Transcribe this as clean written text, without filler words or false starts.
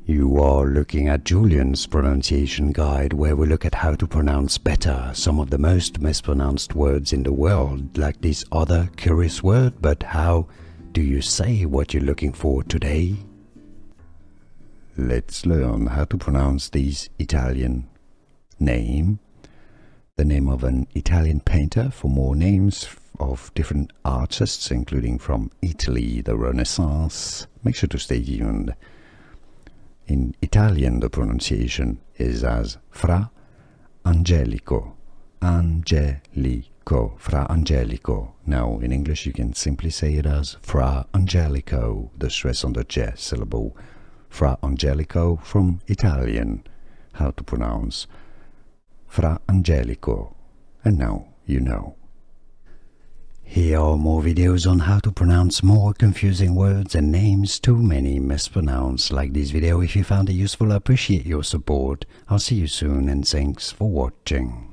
You are looking at Julian's pronunciation guide, where we look at how to pronounce better some of the most mispronounced words in the world, like this other curious word. But how do you say what you're looking for today? Let's learn how to pronounce this Italian name, the name of an Italian painter. For more names of different artists, including from Italy, the Renaissance, make sure to stay tuned. In Italian, the pronunciation is as Fra Angelico, Angelico, Fra Angelico. Now, in English, you can simply say it as Fra Angelico, the stress on the J syllable. Fra Angelico from Italian, how to pronounce Fra Angelico. And now you know. Here are more videos on how to pronounce more confusing words and names too many mispronounced. Like this video if you found it useful. I appreciate your support. I'll see you soon and thanks for watching.